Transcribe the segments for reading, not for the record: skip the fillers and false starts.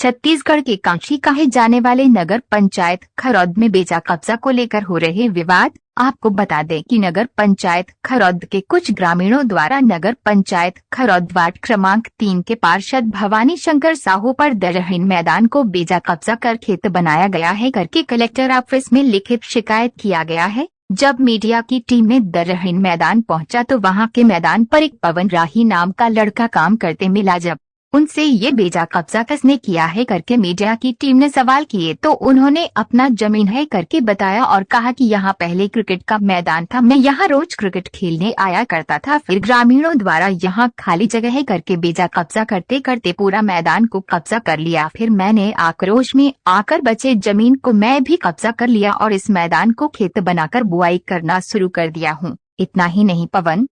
छत्तीसगढ़ के कांची कहे जाने वाले नगर पंचायत खरौद में बेचा कब्जा को लेकर हो रहे विवाद। आपको बता दें कि नगर पंचायत खरौद के कुछ ग्रामीणों द्वारा नगर पंचायत खरौद वार्ड क्रमांक 3 के पार्षद भवानी शंकर साहू पर दरहीन मैदान को बेजा कब्जा कर खेत बनाया गया है करके कलेक्टर ऑफिस में लिखित शिकायत किया गया है। जब मीडिया की टीम ने दरहीन मैदान पहुंचा तो वहां के मैदान पर एक पवन राही नाम का लड़का काम करते मिला। जब उनसे ये बेजा कब्जा किसने किया है करके मीडिया की टीम ने सवाल किए तो उन्होंने अपना जमीन है करके बताया और कहा कि यहाँ पहले क्रिकेट का मैदान था, मैं यहाँ रोज क्रिकेट खेलने आया करता था। फिर ग्रामीणों द्वारा यहाँ खाली जगह है करके बेजा कब्जा करते करते पूरा मैदान को कब्जा कर लिया। फिर मैंने आक्रोश में आकर बचे जमीन को मैं भी कब्जा कर लिया और इस मैदान को खेत बनाकर बुआई करना शुरू कर दिया हूँ। इतना ही नहीं, पवन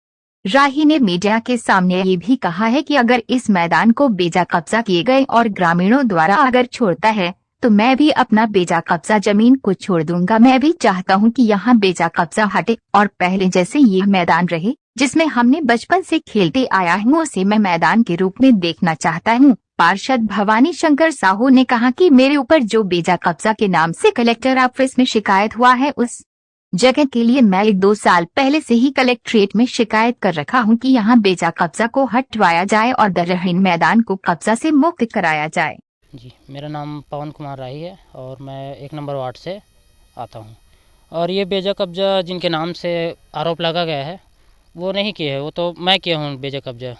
राही ने मीडिया के सामने ये भी कहा है कि अगर इस मैदान को बेजा कब्जा किए गए और ग्रामीणों द्वारा अगर छोड़ता है तो मैं भी अपना बेजा कब्जा जमीन को छोड़ दूंगा। मैं भी चाहता हूं कि यहाँ बेजा कब्जा हटे और पहले जैसे ये मैदान रहे जिसमें हमने बचपन से खेलते आया हूँ उसे मैं मैदान के रूप में देखना चाहता हूँ। पार्षद भवानी शंकर साहू ने कहा कि मेरे ऊपर जो बेजा कब्जा के नाम से कलेक्टर ऑफिस में शिकायत हुआ है उस जगह के लिए मैं 1-2 साल पहले से ही कलेक्ट्रेट में शिकायत कर रखा हूं कि यहां बेजा कब्जा को हटवाया जाए और दरहीन मैदान को कब्जा से मुक्त कराया जाए। जी, मेरा नाम पवन कुमार राही है और मैं 1 नंबर वार्ड से आता हूं। और ये बेजा कब्जा जिनके नाम से आरोप लगा गया है वो नहीं किए है, वो तो मैं किया हूँ बेजा कब्जा,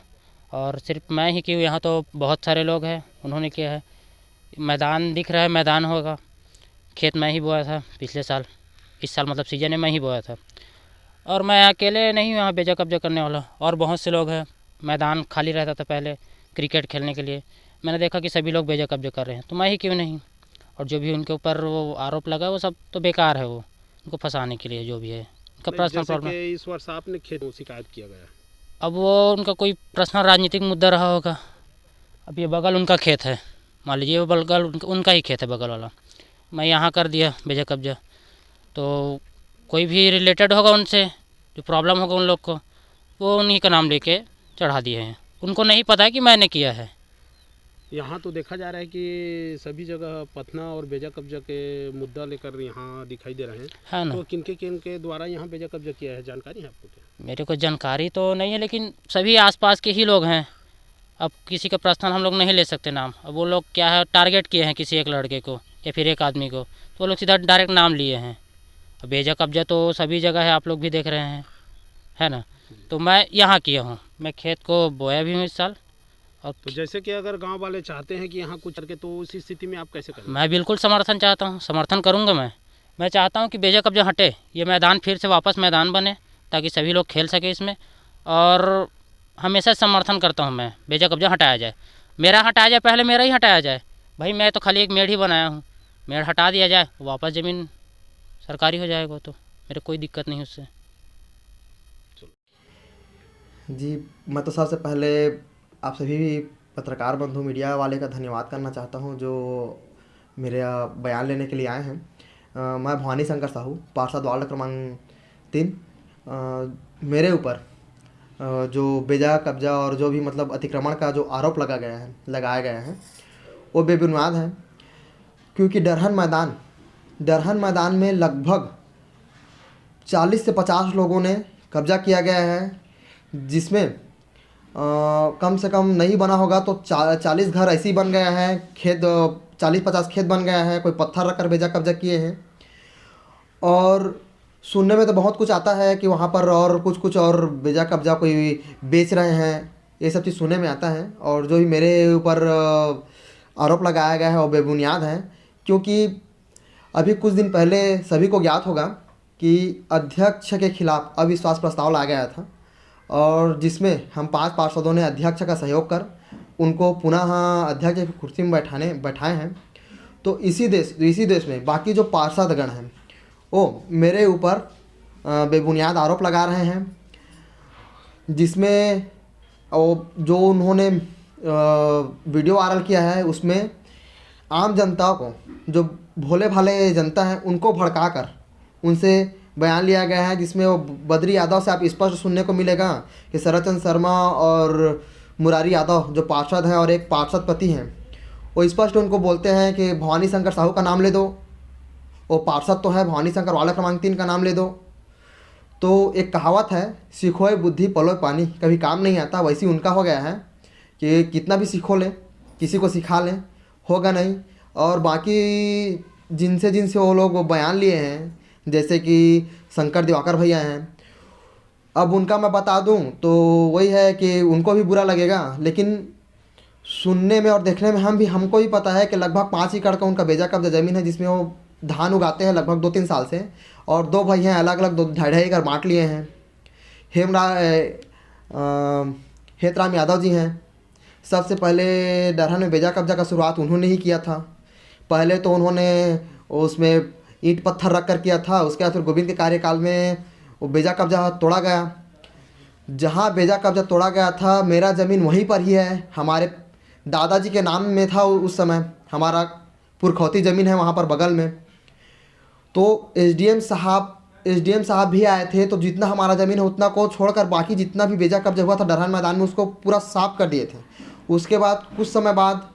और सिर्फ मैं ही की हूँ। यहाँ तो बहुत सारे लोग हैं, उन्होंने किया है। मैदान दिख रहा है, मैदान होगा, खेत मैं ही बोया था पिछले साल, इस साल मतलब सीजन में मैं ही बोया था। और मैं अकेले नहीं हूँ यहाँ बेजा कब्जा करने वाला, और बहुत से लोग हैं। मैदान खाली रहता था पहले क्रिकेट खेलने के लिए, मैंने देखा कि सभी लोग बेजा कब्जा कर रहे हैं तो मैं ही क्यों नहीं। और जो भी उनके ऊपर वो आरोप लगा वो सब तो बेकार है, वो उनको फंसाने के लिए जो भी है उनका पर्सनल प्रॉब्लम। इस वर्ष आपने खेत में शिकायत किया गया, अब वो उनका कोई पर्सनल राजनीतिक मुद्दा रहा होगा। अब ये बगल उनका खेत है, मान लीजिए वो बगल उनका ही खेत है बगल वाला, मैं यहाँ कर दिया बेजा कब्जा, तो कोई भी रिलेटेड होगा उनसे, जो प्रॉब्लम होगा उन लोग को, वो उन्हीं का नाम लेके चढ़ा दिए हैं। उनको नहीं पता है कि मैंने किया है। यहाँ तो देखा जा रहा है कि सभी जगह पथना और बेजा कब्जा के मुद्दा लेकर यहाँ दिखाई दे रहे हैं, है ना। तो किनके द्वारा यहाँ बेजा कब्जा किया है, जानकारी है आपको क्या? मेरे को जानकारी तो नहीं है, लेकिन सभी आसपास के ही लोग हैं। अब किसी का पर्सनल हम लोग नहीं ले सकते नाम। अब वो लोग क्या है, टारगेट किए हैं किसी एक लड़के को या फिर एक आदमी को, तो वो लोग सीधा डायरेक्ट नाम लिए हैं। बेजा कब्जा तो सभी जगह है, आप लोग भी देख रहे हैं, है ना। तो मैं यहाँ किया हूँ, मैं खेत को बोया भी हूँ इस साल। और तो जैसे कि अगर गांव वाले चाहते हैं कि यहाँ कुछ करके, तो उस स्थिति में आप कैसे करें? मैं बिल्कुल समर्थन चाहता हूँ, समर्थन करूँगा। मैं चाहता हूँ कि बेजा कब्जा हटे, ये मैदान फिर से वापस मैदान बने ताकि सभी लोग खेल सके इसमें। और हमेशा समर्थन करता हूँ मैं, बेजा कब्जा हटाया जाए, मेरा हटाया जाए, पहले मेरा ही हटाया जाए। भाई मैं तो खाली एक मेड़ ही बनाया हूँ, मेड़ हटा दिया जाए, वापस ज़मीन सरकारी हो जाएगा, तो मेरे कोई दिक्कत नहीं उससे। जी, मैं तो सबसे पहले आप सभी पत्रकार बंधु मीडिया वाले का धन्यवाद करना चाहता हूं जो मेरे बयान लेने के लिए आए हैं। मैं भवानी शंकर साहू, पार्षद वार्ड क्रमांक 3। मेरे ऊपर जो बेजा कब्जा और जो भी मतलब अतिक्रमण का जो आरोप लगाया गया है वो बेबुनियाद है, क्योंकि दरहन मैदान में लगभग 40 से 50 लोगों ने कब्जा किया गया है, जिसमें कम से कम नहीं बना होगा तो 40 घर ऐसे ही बन गया है, खेत 40-50 खेत बन गया है, कोई पत्थर रखकर बेजा कब्जा किए हैं। और सुनने में तो बहुत कुछ आता है कि वहाँ पर और कुछ और बेजा कब्जा कोई बेच रहे हैं, ये सब चीज़ सुनने में आता है। और जो भी मेरे ऊपर आरोप लगाया गया है वो बेबुनियाद है, क्योंकि अभी कुछ दिन पहले सभी को ज्ञात होगा कि अध्यक्ष के खिलाफ अविश्वास प्रस्ताव लाया गया था, और जिसमें हम 5 पार्षदों ने अध्यक्ष का सहयोग कर उनको पुनः अध्यक्ष की कुर्सी में बैठाए हैं। तो इसी देश में बाकी जो पार्षदगण हैं वो मेरे ऊपर बेबुनियाद आरोप लगा रहे हैं, जिसमें जो उन्होंने वीडियो वायरल किया है उसमें आम जनता को, जो भोले भाले जनता है, उनको भड़काकर उनसे बयान लिया गया है, जिसमें वो बद्री यादव से आप स्पष्ट सुनने को मिलेगा कि शरद चंद्र शर्मा और मुरारी यादव जो पार्षद हैं और एक पार्षद पति हैं, वो स्पष्ट उनको बोलते हैं कि भवानी शंकर साहू का नाम ले दो, वो पार्षद तो है, भवानी शंकर वाला क्रमांक 3 का नाम ले दो। तो एक कहावत है, सीखोए बुद्धि पलोए पानी, कभी काम नहीं आता, वैसे ही उनका हो गया है कि कितना भी सीखो लें, किसी को सिखा लें, होगा नहीं। और बाकी जिनसे जिनसे वो लोग बयान लिए हैं, जैसे कि शंकर दिवाकर भैया हैं, अब उनका मैं बता दूं तो वही है कि उनको भी बुरा लगेगा, लेकिन सुनने में और देखने में हमको भी पता है कि लगभग 5 एकड़ का उनका बेजा कब्जा ज़मीन है, जिसमें वो धान उगाते हैं लगभग 2-3 साल से। और 2 भाई हैं, अलग अलग 2-2.5 एकड़ बांट लिए हैं। हेतराम यादव जी हैं, सबसे पहले डरहन में बेजा कब्जा का शुरुआत उन्होंने ही किया था। पहले तो उन्होंने उसमें ईंट पत्थर रख कर किया था, उसके बाद फिर गोविंद के कार्यकाल में वो बेजा कब्जा तोड़ा गया। जहाँ बेजा कब्जा तोड़ा गया था, मेरा ज़मीन वहीं पर ही है, हमारे दादाजी के नाम में था उस समय, हमारा पुरखौती ज़मीन है वहाँ पर बगल में। तो एसडीएम साहब भी आए थे, तो जितना हमारा ज़मीन है उतना को छोड़कर बाकी जितना भी बेजा कब्जा हुआ था डरहन मैदान में, उसको पूरा साफ कर दिए थे। उसके बाद कुछ समय बाद